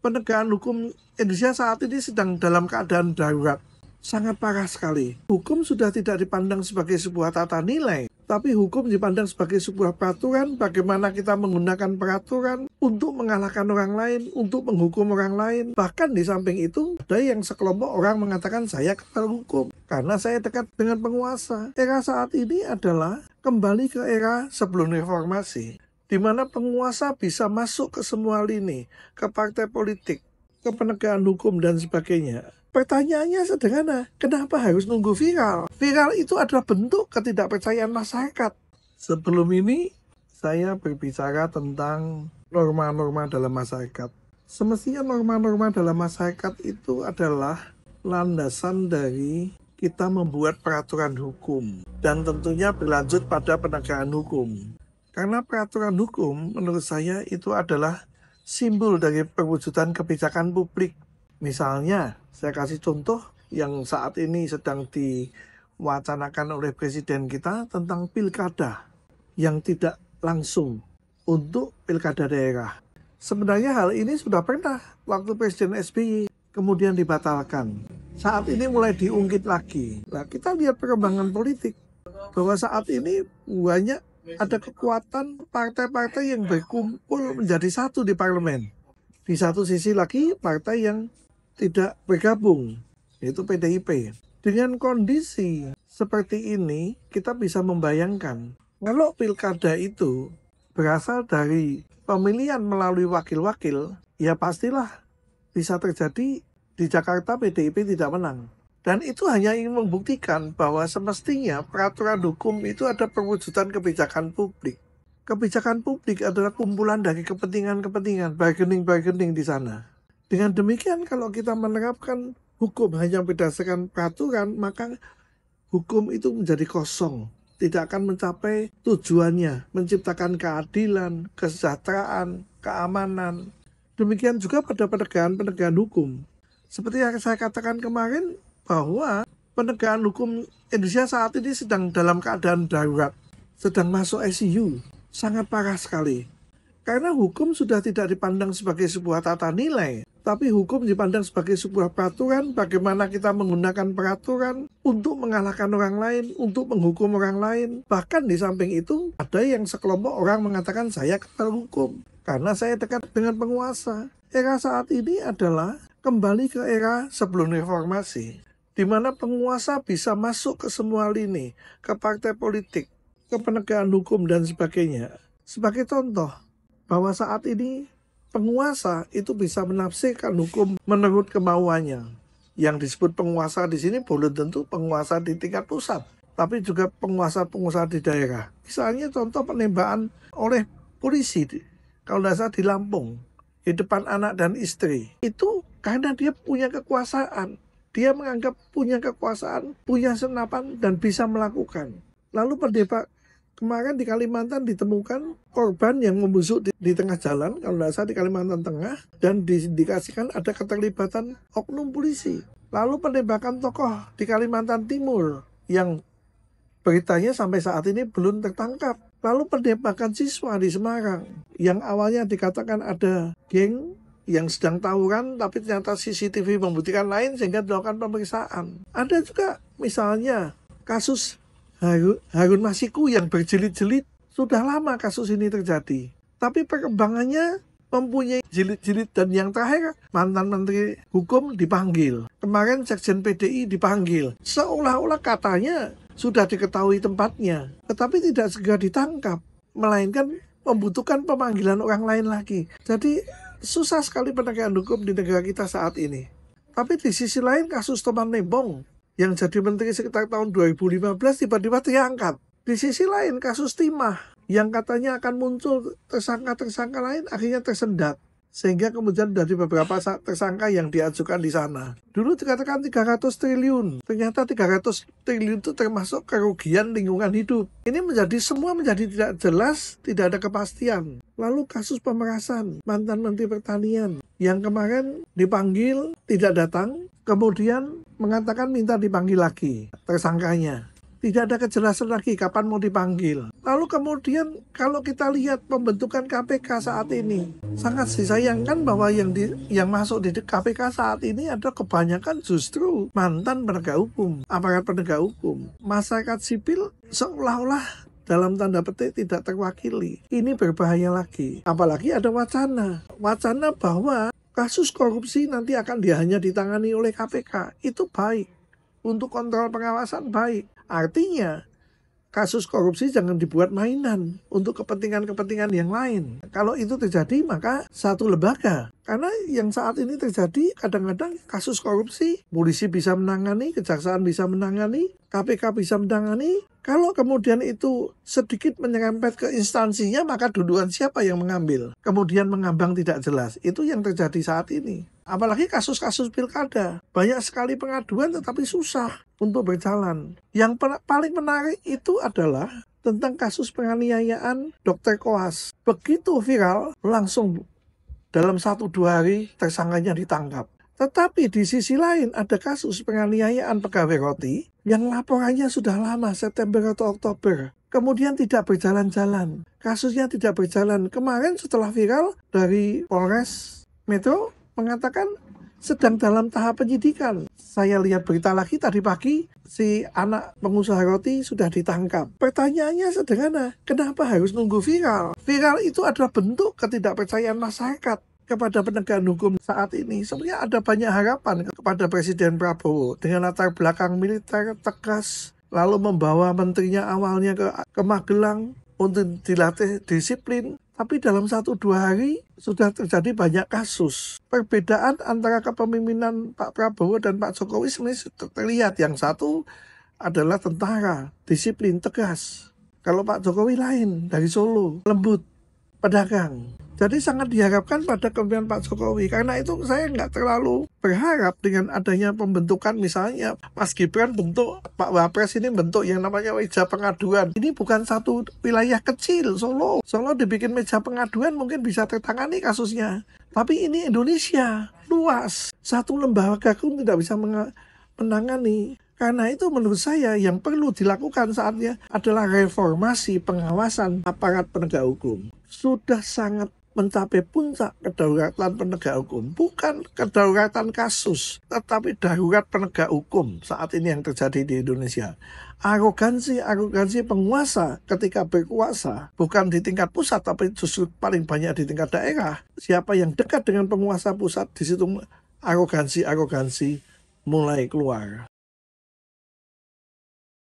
penegakan hukum Indonesia saat ini sedang dalam keadaan darurat. Sangat parah sekali. Hukum sudah tidak dipandang sebagai sebuah tata nilai, tapi hukum dipandang sebagai sebuah peraturan, bagaimana kita menggunakan peraturan untuk mengalahkan orang lain, untuk menghukum orang lain. Bahkan di samping itu, ada yang sekelompok orang mengatakan saya kebal hukum, karena saya dekat dengan penguasa. Era saat ini adalah kembali ke era sebelum reformasi, di mana penguasa bisa masuk ke semua lini, ke partai politik, ke penegakan hukum dan sebagainya. Pertanyaannya sederhana, kenapa harus nunggu viral? Viral itu adalah bentuk ketidakpercayaan masyarakat. Sebelum ini, saya berbicara tentang norma-norma dalam masyarakat. Semestinya norma-norma dalam masyarakat itu adalah landasan dari kita membuat peraturan hukum. Dan tentunya berlanjut pada penegakan hukum. Karena peraturan hukum menurut saya itu adalah simbol dari perwujudan kebijakan publik. Misalnya, saya kasih contoh yang saat ini sedang diwacanakan oleh Presiden kita tentang pilkada yang tidak langsung untuk pilkada daerah. Sebenarnya hal ini sudah pernah waktu Presiden SBY kemudian dibatalkan. Saat ini mulai diungkit lagi. Nah, kita lihat perkembangan politik bahwa saat ini banyak ada kekuatan partai-partai yang berkumpul menjadi satu di parlemen. Di satu sisi lagi partai yang tidak bergabung, yaitu PDIP. Dengan kondisi seperti ini, kita bisa membayangkan kalau pilkada itu berasal dari pemilihan melalui wakil-wakil, ya pastilah bisa terjadi di Jakarta PDIP tidak menang. Dan itu hanya ingin membuktikan bahwa semestinya peraturan hukum itu ada perwujudan kebijakan publik. Kebijakan publik adalah kumpulan dari kepentingan-kepentingan, bargaining di sana. Dengan demikian, kalau kita menerapkan hukum hanya berdasarkan peraturan, maka hukum itu menjadi kosong. Tidak akan mencapai tujuannya, menciptakan keadilan, kesejahteraan, keamanan. Demikian juga pada penegakan hukum. Seperti yang saya katakan kemarin, bahwa penegakan hukum Indonesia saat ini sedang dalam keadaan darurat, sedang masuk ICU. Sangat parah sekali. Karena hukum sudah tidak dipandang sebagai sebuah tata nilai, tapi hukum dipandang sebagai sebuah peraturan, bagaimana kita menggunakan peraturan untuk mengalahkan orang lain, untuk menghukum orang lain. Bahkan di samping itu, ada yang sekelompok orang mengatakan saya kebal hukum, karena saya dekat dengan penguasa. Era saat ini adalah kembali ke era sebelum reformasi, di mana penguasa bisa masuk ke semua lini, ke partai politik, ke penegakan hukum dan sebagainya. Sebagai contoh, bahwa saat ini penguasa itu bisa menafsirkan hukum menurut kemauannya. Yang disebut penguasa di sini belum tentu penguasa di tingkat pusat, tapi juga penguasa-penguasa di daerah. Misalnya contoh penembakan oleh polisi, kalau tidak salah di Lampung, di depan anak dan istri. Itu karena dia punya kekuasaan. Dia menganggap punya kekuasaan, punya senapan, dan bisa melakukan. Lalu kemarin di Kalimantan ditemukan korban yang membusuk di tengah jalan, kalau tidak salah di Kalimantan Tengah, dan diindikasikan ada keterlibatan oknum polisi. Lalu penembakan tokoh di Kalimantan Timur yang beritanya sampai saat ini belum tertangkap. Lalu penembakan siswa di Semarang yang awalnya dikatakan ada geng yang sedang tawuran, tapi ternyata CCTV membuktikan lain sehingga dilakukan pemeriksaan. Ada juga misalnya kasus Harun Masiku yang berjilid-jilid. Sudah lama kasus ini terjadi, tapi perkembangannya mempunyai jilid-jilid. Dan yang terakhir, mantan Menteri Hukum dipanggil. Kemarin Sekjen PDI dipanggil. Seolah-olah katanya sudah diketahui tempatnya, tetapi tidak segera ditangkap, melainkan membutuhkan pemanggilan orang lain lagi. Jadi susah sekali penegakan hukum di negara kita saat ini. Tapi di sisi lain, kasus Toman Lembong yang jadi menteri sekitar tahun 2015 tiba-tiba diangkat. Di sisi lain, kasus Timah yang katanya akan muncul tersangka-tersangka lain akhirnya tersendat. Sehingga kemudian dari beberapa tersangka yang diajukan di sana. Dulu dikatakan 300 triliun. Ternyata 300 triliun itu termasuk kerugian lingkungan hidup. Ini semua menjadi tidak jelas, tidak ada kepastian. Lalu kasus pemerasan mantan Menteri Pertanian yang kemarin dipanggil, tidak datang, kemudian mengatakan minta dipanggil lagi tersangkanya. Tidak ada kejelasan lagi kapan mau dipanggil. Lalu kemudian kalau kita lihat pembentukan KPK saat ini, sangat disayangkan bahwa yang masuk di KPK saat ini ada kebanyakan justru mantan penegak hukum, aparat penegak hukum. Masyarakat sipil seolah-olah dalam tanda petik tidak terwakili. Ini berbahaya lagi. Apalagi ada wacana bahwa kasus korupsi nanti akan hanya ditangani oleh KPK. Itu baik. Untuk kontrol pengawasan baik. Artinya kasus korupsi jangan dibuat mainan untuk kepentingan-kepentingan yang lain. Kalau itu terjadi maka satu lembaga. Karena yang saat ini terjadi kadang-kadang kasus korupsi, polisi bisa menangani, kejaksaan bisa menangani, KPK bisa menangani. Kalau kemudian itu sedikit menyerempet ke instansinya, maka duluan siapa yang mengambil? Kemudian mengambang tidak jelas. Itu yang terjadi saat ini. Apalagi kasus-kasus pilkada. Banyak sekali pengaduan tetapi susah untuk berjalan. Yang paling menarik itu adalah tentang kasus penganiayaan Dr. Koas. Begitu viral, langsung dalam 1-2 hari tersangkanya ditangkap. Tetapi di sisi lain ada kasus penganiayaan pegawai roti yang laporannya sudah lama, September atau Oktober. Kemudian tidak berjalan-jalan. Kasusnya tidak berjalan. Kemarin setelah viral dari Polres Metro mengatakan sedang dalam tahap penyidikan. Saya lihat berita lagi tadi pagi, si anak pengusaha roti sudah ditangkap. Pertanyaannya sederhana, kenapa harus nunggu viral? Viral itu adalah bentuk ketidakpercayaan masyarakat kepada penegakan hukum saat ini. Sebenarnya ada banyak harapan kepada Presiden Prabowo dengan latar belakang militer tegas, lalu membawa menterinya awalnya ke Magelang untuk dilatih disiplin. Tapi dalam 1-2 hari sudah terjadi banyak kasus. Perbedaan antara kepemimpinan Pak Prabowo dan Pak Jokowi sebenarnya sudah terlihat. Yang satu adalah tentara, disiplin, tegas. Kalau Pak Jokowi lain, dari Solo, lembut, pedagang. Jadi sangat diharapkan pada kepemimpinan Pak Jokowi. Karena itu saya nggak terlalu berharap dengan adanya pembentukan misalnya Mas Gibran bentuk, Pak Wapres ini bentuk yang namanya meja pengaduan. Ini bukan satu wilayah kecil, Solo. Solo dibikin meja pengaduan mungkin bisa tertangani kasusnya. Tapi ini Indonesia, luas. Satu lembaga pun tidak bisa menangani. Karena itu menurut saya yang perlu dilakukan saatnya adalah reformasi pengawasan aparat penegak hukum. Sudah sangat mencapai puncak kedaulatan penegak hukum. Bukan kedaulatan kasus, tetapi darurat penegak hukum saat ini yang terjadi di Indonesia. Arogansi penguasa ketika berkuasa, bukan di tingkat pusat, tapi justru paling banyak di tingkat daerah. Siapa yang dekat dengan penguasa pusat, di situ arogansi mulai keluar.